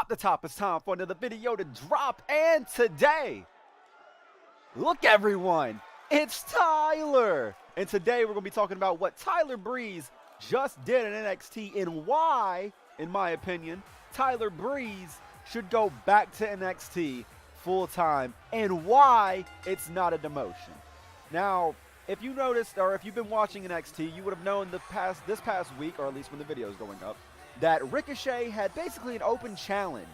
Pop the top, it's time for another video to drop, and today, look everyone, it's Tyler! And today we're going to be talking about what Tyler Breeze just did in NXT and why, in my opinion, Tyler Breeze should go back to NXT full-time and why it's not a demotion. Now, if you noticed, or if you've been watching NXT, you would have known this past week, or at least when the video is going up, that Ricochet had basically an open challenge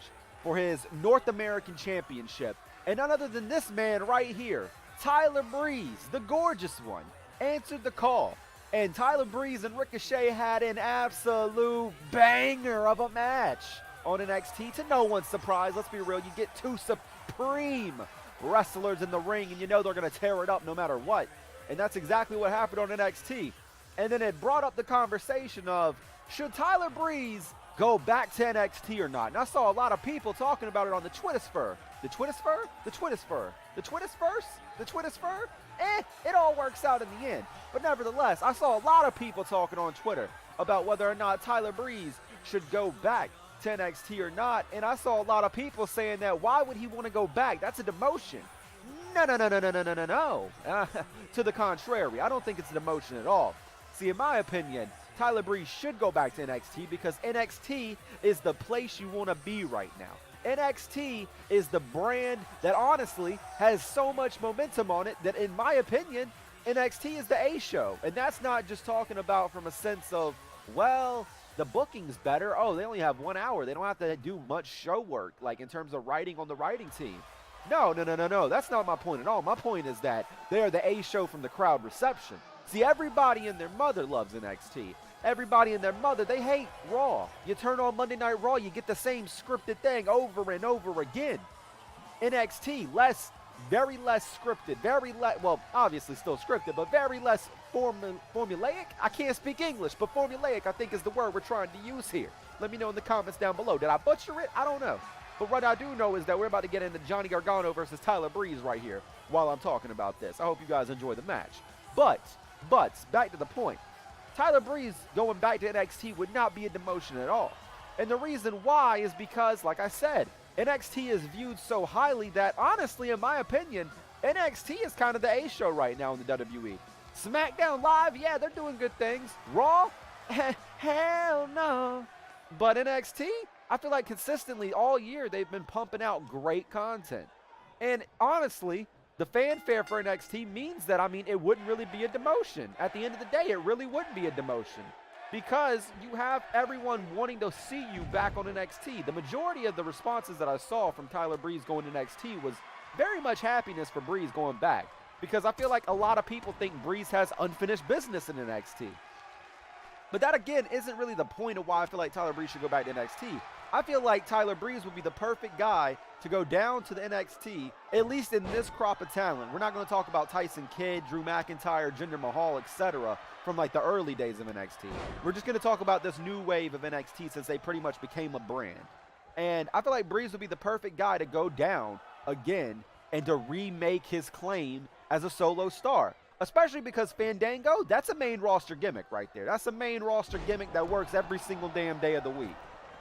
for his North American Championship. And none other than this man right here, Tyler Breeze, the gorgeous one, answered the call. And Tyler Breeze and Ricochet had an absolute banger of a match on NXT. To no one's surprise, let's be real, you get two supreme wrestlers in the ring and you know they're going to tear it up no matter what. And that's exactly what happened on NXT. And then it brought up the conversation of, should Tyler Breeze go back to NXT or not? And I saw a lot of people talking about it on the Twittersphere. The Twittersphere? The Twittersphere. The Twittersphere? The Twittersphere? It all works out in the end. But nevertheless, I saw a lot of people talking on Twitter about whether or not Tyler Breeze should go back to NXT or not. And I saw a lot of people saying that, why would he want to go back? That's a demotion. No. To the contrary, I don't think it's a demotion at all. See, in my opinion, Tyler Breeze should go back to NXT because NXT is the place you want to be right now. NXT is the brand that honestly has so much momentum on it that, in my opinion, NXT is the A show. And that's not just talking about from a sense of, well, the booking's better. Oh, they only have 1 hour. They don't have to do much show work, like in terms of writing on the writing team. No. That's not my point at all. My point is that they are the A show from the crowd reception. See, everybody and their mother loves NXT. Everybody and their mother, they hate Raw. You turn on Monday Night Raw, you get the same scripted thing over and over again. NXT, very less scripted, well, obviously still scripted, but very less formulaic. I can't speak English, but formulaic I think is the word we're trying to use here. Let me know in the comments down below. Did I butcher it? I don't know. But what I do know is that we're about to get into Johnny Gargano versus Tyler Breeze right here while I'm talking about this. I hope you guys enjoy the match. But, back to the point. Tyler Breeze going back to NXT would not be a demotion at all. And the reason why is because, like I said, NXT is viewed so highly that, honestly, in my opinion, NXT is kind of the A show right now in the WWE. SmackDown Live, yeah, they're doing good things. Raw? Hell no. But NXT, I feel like consistently all year they've been pumping out great content. And honestly, the fanfare for NXT means that, I mean, it wouldn't really be a demotion. At the end of the day, it really wouldn't be a demotion because you have everyone wanting to see you back on NXT. The majority of the responses that I saw from Tyler Breeze going to NXT was very much happiness for Breeze going back because I feel like a lot of people think Breeze has unfinished business in NXT. But that, again, isn't really the point of why I feel like Tyler Breeze should go back to NXT. I feel like Tyler Breeze would be the perfect guy to go down to the NXT, at least in this crop of talent. We're not going to talk about Tyson Kidd, Drew McIntyre, Jinder Mahal, etc. from like the early days of NXT. We're just going to talk about this new wave of NXT since they pretty much became a brand. And I feel like Breeze would be the perfect guy to go down again and to remake his claim as a solo star. Especially because Fandango, that's a main roster gimmick right there. That's a main roster gimmick that works every single damn day of the week.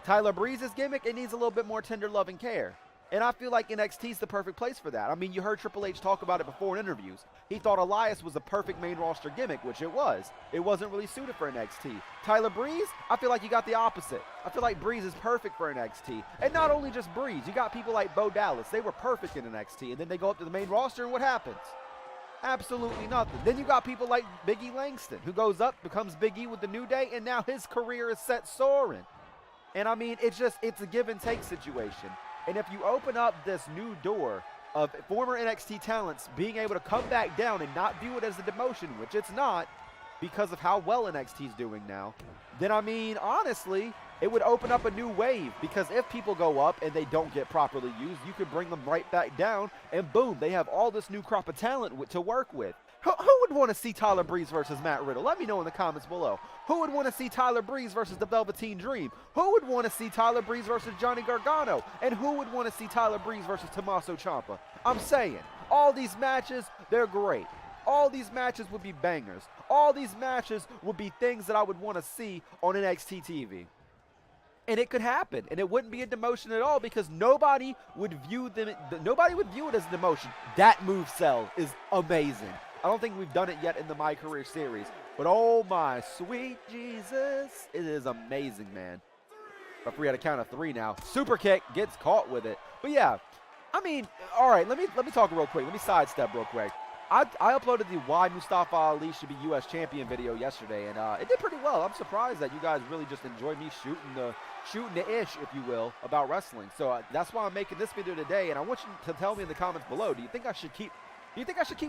Tyler Breeze's gimmick, it needs a little bit more tender love and care. And I feel like NXT is the perfect place for that. I mean, you heard Triple H talk about it before in interviews. He thought Elias was a perfect main roster gimmick, which it was. It wasn't really suited for NXT. Tyler Breeze, I feel like you got the opposite. I feel like Breeze is perfect for NXT. And not only just Breeze, you got people like Bo Dallas. They were perfect in NXT. And then they go up to the main roster and what happens? Absolutely nothing. Then you got people like Big E Langston, who goes up, becomes Big E with the New Day, and now his career is set soaring. And I mean, it's a give and take situation. And if you open up this new door of former NXT talents being able to come back down and not view it as a demotion, which it's not, because of how well NXT's doing now, then I mean, honestly, it would open up a new wave because if people go up and they don't get properly used, you could bring them right back down and boom, they have all this new crop of talent to work with. Who would want to see Tyler Breeze versus Matt Riddle? Let me know in the comments below. Who would want to see Tyler Breeze versus the Velveteen Dream? Who would want to see Tyler Breeze versus Johnny Gargano? And who would want to see Tyler Breeze versus Tommaso Ciampa? I'm saying, all these matches, they're great. All these matches would be bangers. All these matches would be things that I would want to see on NXT TV. And it could happen, and it wouldn't be a demotion at all because nobody would view it as a demotion. That moveset is amazing. I don't think we've done it yet in the My Career series, but oh my sweet Jesus, it is amazing, man. Referee at a count of 3 now. Super kick, gets caught with it. But yeah, I mean, all right, let me talk real quick. Let me sidestep real quick. I uploaded the Why Mustafa Ali Should Be U.S. Champion video yesterday, and it did pretty well. I'm surprised that you guys really just enjoy me shooting the ish, if you will, about wrestling. So that's why I'm making this video today, and I want you to tell me in the comments below, do you think I should keep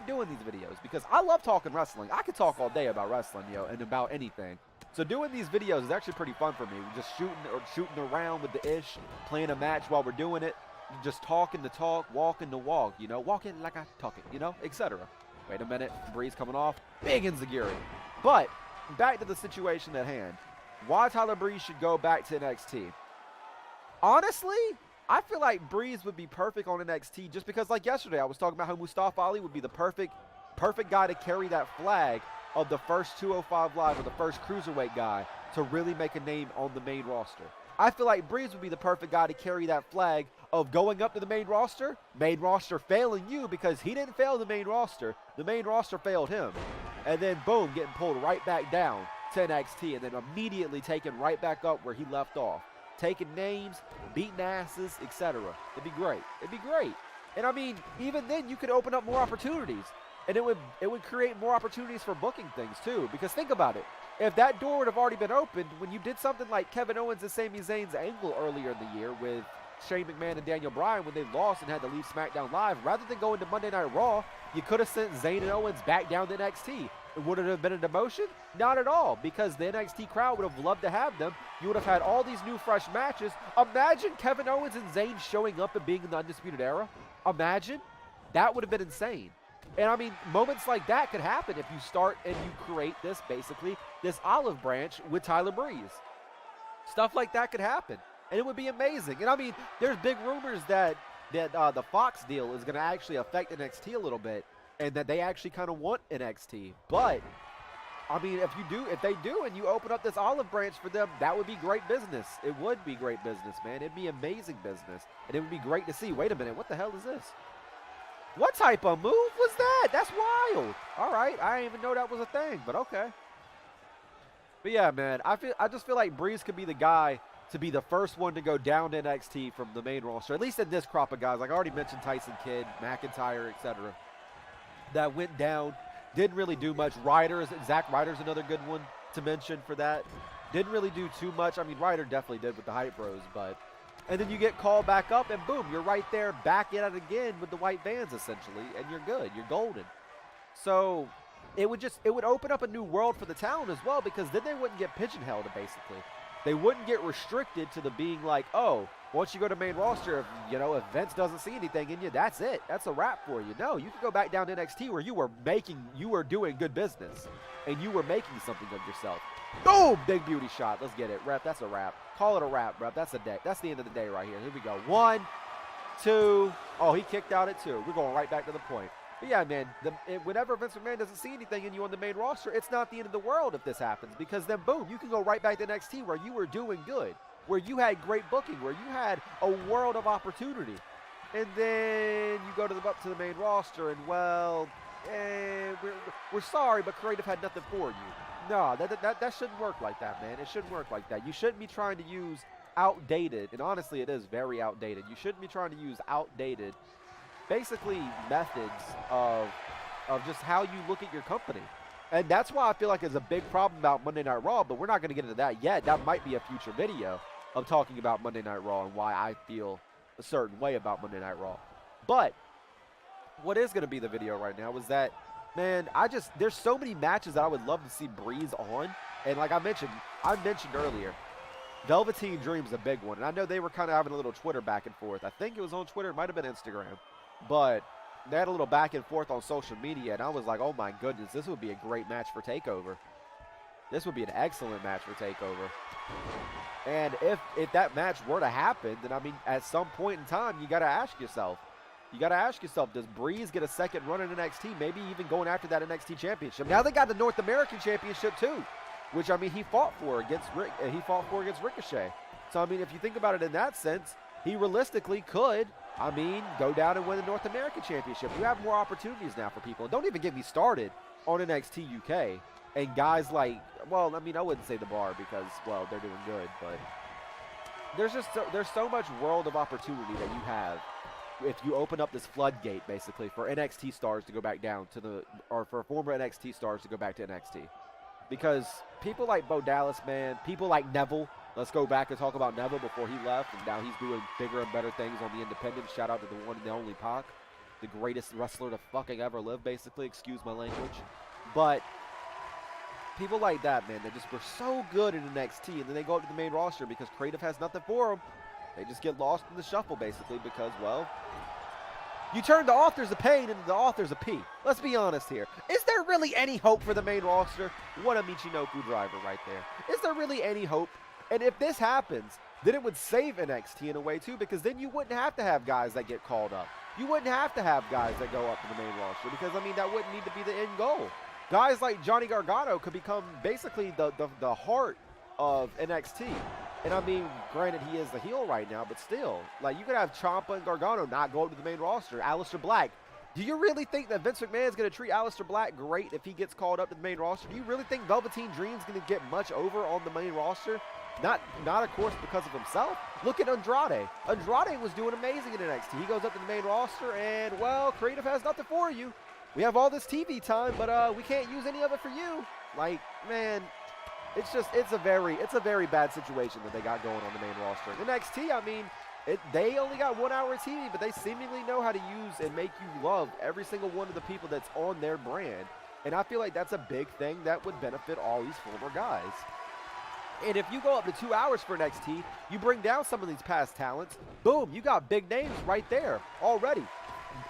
doing these videos? Because I love talking wrestling. I could talk all day about wrestling, and about anything. So doing these videos is actually pretty fun for me. We're just shooting around with the ish, playing a match while we're doing it. Just talking the talk, walking the walk, walking like I talk it, etc. Wait a minute, Breeze coming off, big enziguri. But back to the situation at hand. Why Tyler Breeze should go back to NXT? Honestly, I feel like Breeze would be perfect on NXT just because, like yesterday, I was talking about how Mustafa Ali would be the perfect guy to carry that flag of the first 205 Live or the first Cruiserweight guy to really make a name on the main roster. I feel like Breeze would be the perfect guy to carry that flag of going up to the main roster failing you because he didn't fail the main roster failed him. And then boom, getting pulled right back down to NXT and then immediately taken right back up where he left off. Taking names, beating asses, etc. It'd be great. And I mean, even then you could open up more opportunities. And it would create more opportunities for booking things too. Because think about it. If that door would have already been opened when you did something like Kevin Owens and Sami Zayn's angle earlier in the year with Shane McMahon and Daniel Bryan when they lost and had to leave SmackDown Live, rather than going to Monday Night Raw, you could have sent Zayn and Owens back down to NXT. Would it have been a demotion? Not at all, because the NXT crowd would have loved to have them. You would have had all these new fresh matches. Imagine Kevin Owens and Zayn showing up and being in the Undisputed Era. Imagine. That would have been insane. And I mean, moments like that could happen if you start and you create this olive branch with Tyler Breeze. Stuff like that could happen, and it would be amazing. And I mean, there's big rumors that the Fox deal is going to actually affect NXT a little bit, and that they actually kind of want NXT. But I mean, if they do, and you open up this olive branch for them, that would be great business. It would be great business, man. It'd be amazing business, and it would be great to see. Wait a minute, what the hell is this? What type of move was that? That's wild. All right, I didn't even know that was a thing, but okay. But yeah, man, I just feel like Breeze could be the guy to be the first one to go down to NXT from the main roster, at least in this crop of guys. Like I already mentioned, Tyson Kidd, McIntyre, etc. That went down, didn't really do much. Zack Ryder's another good one to mention for that. Didn't really do too much. I mean, Ryder definitely did with the Hype Bros, but. And then you get called back up, and boom, you're right there back at it again with the white vans, essentially, and you're good. You're golden. So it would open up a new world for the talent as well, because then they wouldn't get pigeonholed, basically. They wouldn't get restricted to the being like, oh, once you go to main roster, if Vince doesn't see anything in you, that's it. That's a wrap for you. No, you can go back down to NXT where you were doing good business, and you were making something of yourself. Boom! Big beauty shot. Let's get it. Rep, that's a wrap. Call it a wrap, rep. That's the end of the day right here. Here we go. 1, 2. Oh, he kicked out at 2. We're going right back to the point. But yeah, man, whenever Vince McMahon doesn't see anything in you on the main roster, it's not the end of the world if this happens, because then boom, you can go right back to NXT where you were doing good, where you had great booking, where you had a world of opportunity. And then you go up to the main roster and, well, we're sorry, but creative had nothing for you. No, that shouldn't work like that, man. It shouldn't work like that. You shouldn't be trying to use outdated, and honestly it is very outdated. You shouldn't be trying to use outdated, basically, methods of just how you look at your company. And that's why I feel like there's a big problem about Monday Night Raw, but we're not going to get into that yet. That might be a future video of talking about Monday Night Raw and why I feel a certain way about Monday Night Raw. But what is going to be the video right now is that, man, there's so many matches that I would love to see Breeze on. And like I mentioned earlier, Velveteen Dream's a big one. And I know they were kind of having a little Twitter back and forth. I think it was on Twitter. It might have been Instagram. But they had a little back and forth on social media. And I was like, oh my goodness, this would be a great match for TakeOver. This would be an excellent match for TakeOver. And if that match were to happen, then I mean, at some point in time, you got to ask yourself, does Breeze get a second run in NXT? Maybe even going after that NXT championship. Now they got the North American championship too, which I mean he fought for against Ricochet. So, I mean, if you think about it in that sense, he realistically could, I mean, go down and win the North American Championship. You have more opportunities now for people. And don't even get me started on NXT UK. And guys like, well, I mean, I wouldn't say The Bar because, well, they're doing good. But there's so much world of opportunity that you have if you open up this floodgate, basically, for NXT stars to go back down to the, or for former NXT stars to go back to NXT. Because people like Bo Dallas, man, people like Neville, let's go back and talk about Neville before he left, and now he's doing bigger and better things on the independent. Shout out to the one and the only Pac, the greatest wrestler to fucking ever live, basically, excuse my language. But people like that, man, they just were so good in NXT, and then they go up to the main roster because creative has nothing for them. They just get lost in the shuffle, basically, because, well, you turn the authors of pain into the authors of P. Let's be honest here. Is there really any hope for the main roster? What a Michinoku driver right there. Is there really any hope? And if this happens, then it would save NXT in a way, too, because then you wouldn't have to have guys that get called up. You wouldn't have to have guys that go up to the main roster because, I mean, that wouldn't need to be the end goal. Guys like Johnny Gargano could become basically the heart of NXT. And I mean, granted, he is the heel right now, but still, like, you could have Ciampa and Gargano not go up to the main roster. Aleister Black. Do you really think that Vince McMahon is going to treat Aleister Black great if he gets called up to the main roster? Do you really think Velveteen Dream's going to get much over on the main roster? Not of course, because of himself. Look at Andrade. Andrade was doing amazing in NXT. He goes up to the main roster, and, well, creative has nothing for you. We have all this TV time, but we can't use any of it for you. Like, man, it's a very bad situation that they got going on the main roster. In NXT, I mean, they only got 1 hour of TV, but they seemingly know how to use and make you love every single one of the people that's on their brand. And I feel like that's a big thing that would benefit all these former guys. And if you go up to 2 hours for NXT, you bring down some of these past talents, boom, you got big names right there already.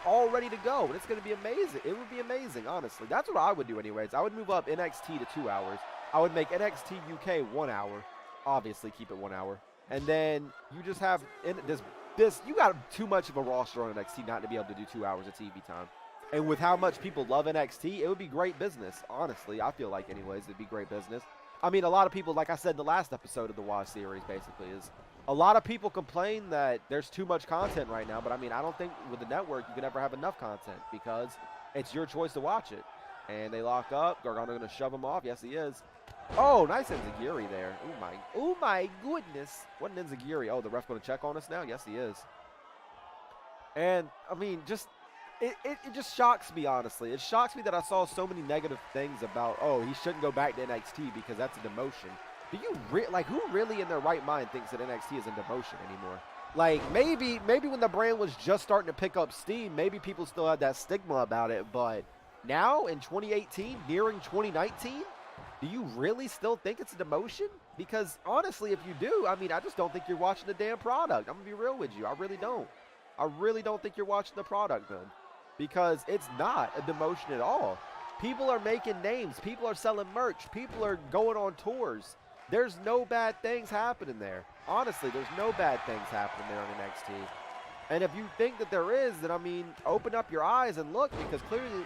All ready to go, and it's going to be amazing. It would be amazing, honestly. That's what I would do anyways. I would move up NXT to 2 hours. I would make NXT UK 1 hour. Obviously, keep it 1 hour. And then you just have you got too much of a roster on NXT not to be able to do 2 hours of TV time. And with how much people love NXT, it would be great business. Honestly, I feel like anyways, it'd be great business. I mean, a lot of people, like I said in the last episode of the WAS series, basically, is a lot of people complain that there's too much content right now. But, I mean, I don't think with the network you can ever have enough content because it's your choice to watch it. And they lock up. Gargano going to shove him off. Yes, he is. Oh, nice enziguri there. Oh, my goodness. What an enziguri. Oh, the ref going to check on us now? Yes, he is. And, I mean, just... It just shocks me, honestly. It shocks me that I saw so many negative things about, oh, he shouldn't go back to NXT because that's a demotion. Do you like, who really in their right mind thinks that NXT is a demotion anymore? Like, maybe when the brand was just starting to pick up steam, maybe people still had that stigma about it. But now in 2018, nearing 2019, do you really still think it's a demotion? Because honestly, if you do, I mean, I just don't think you're watching the damn product. I'm going to be real with you. I really don't. I really don't think you're watching the product, man. Because it's not a demotion at all. People are making names. People are selling merch. People are going on tours. There's no bad things happening there. Honestly, there's no bad things happening there on NXT. And if you think that there is, then, I mean, open up your eyes and look, because clearly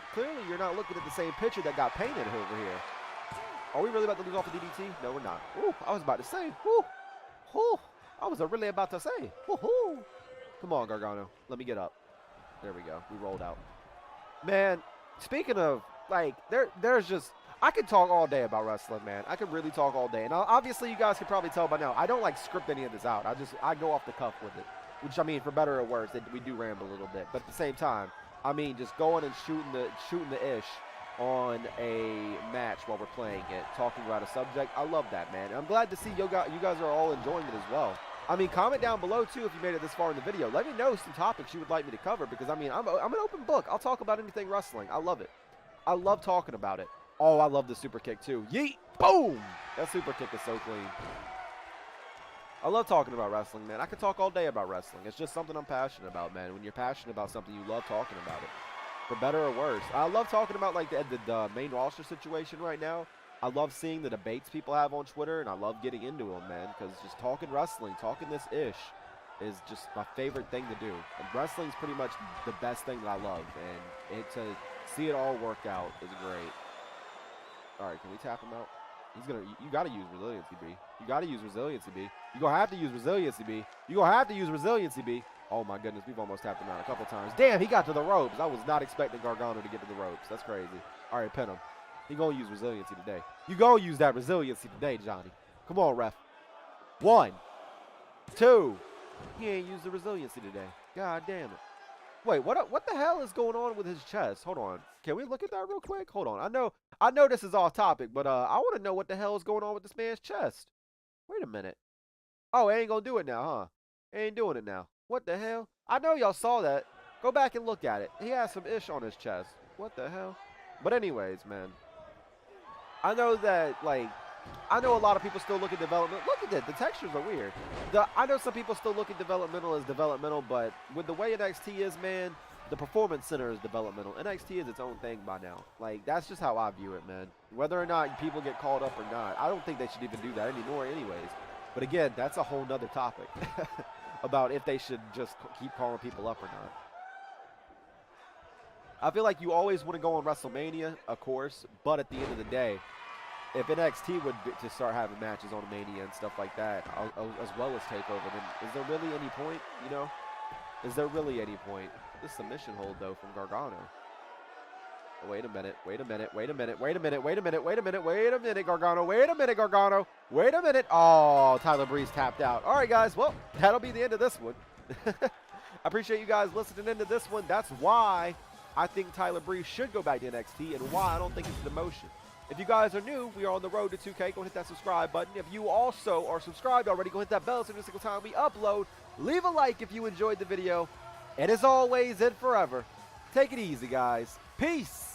you're not looking at the same picture that got painted over here. Are we really about to lose off the DDT? No, we're not. Ooh, I was about to say. Ooh, ooh, I was really about to say. Ooh, ooh. Come on, Gargano. Let me get up. There we go. We rolled out. Man, speaking of, like, there's just, I could talk all day about wrestling, man. I could really talk all day. And obviously, you guys can probably tell by now, I don't, like, script any of this out. I go off the cuff with it. Which, I mean, for better or worse, we do ramble a little bit. But at the same time, I mean, just going and shooting the ish on a match while we're playing it, talking about a subject. I love that, man. And I'm glad to see you guys are all enjoying it as well. I mean, comment down below, too, if you made it this far in the video. Let me know some topics you would like me to cover because, I mean, I'm an open book. I'll talk about anything wrestling. I love it. I love talking about it. Oh, I love the super kick, too. Yeet! Boom! That super kick is so clean. I love talking about wrestling, man. I could talk all day about wrestling. It's just something I'm passionate about, man. When you're passionate about something, you love talking about it. For better or worse. I love talking about, like, the main roster situation right now. I love seeing the debates people have on Twitter, and I love getting into them, man, because just talking wrestling, talking this ish, is just my favorite thing to do. And wrestling is pretty much the best thing that I love, and to see it all work out is great. All right, can we tap him out? You got to use resiliency, B. You got to use resiliency, B. You're going to have to use resiliency, B. You're going to have to use resiliency, B. Oh, my goodness. We've almost tapped him out a couple times. Damn, he got to the ropes. I was not expecting Gargano to get to the ropes. That's crazy. All right, pin him. He going to use resiliency today. You going to use that resiliency today, Johnny. Come on, ref. 1, 2. He ain't used the resiliency today. God damn it. Wait, what the hell is going on with his chest? Hold on. Can we look at that real quick? Hold on. I know this is off topic, but I want to know what the hell is going on with this man's chest. Wait a minute. Oh, he ain't going to do it now, huh? He ain't doing it now. What the hell? I know y'all saw that. Go back and look at it. He has some ish on his chest. What the hell? But anyways, man. I know that, like, I know a lot of people still look at development. Look at that. The textures are weird. I know some people still look at developmental as developmental, but with the way NXT is, man, the Performance Center is developmental. NXT is its own thing by now. Like, that's just how I view it, man. Whether or not people get called up or not, I don't think they should even do that anymore anyways. But again, that's a whole nother topic about if they should just keep calling people up or not. I feel like you always want to go on WrestleMania, of course, but at the end of the day, if NXT would to start having matches on Mania and stuff like that, as well as TakeOver, then is there really any point, you know? Is there really any point? This submission hold, though, from Gargano. Oh, wait a minute, wait a minute, wait a minute, wait a minute, wait a minute, wait a minute, wait a minute, Gargano, wait a minute, Gargano, wait a minute. Oh, Tyler Breeze tapped out. All right, guys, well, that'll be the end of this one. I appreciate you guys listening into this one. That's why I think Tyler Breeze should go back to NXT and why I don't think it's a demotion. If you guys are new, we are on the road to 2K. Go hit that subscribe button. If you also are subscribed already, go hit that bell so every single time we upload. Leave a like if you enjoyed the video. And as always and forever, take it easy, guys. Peace.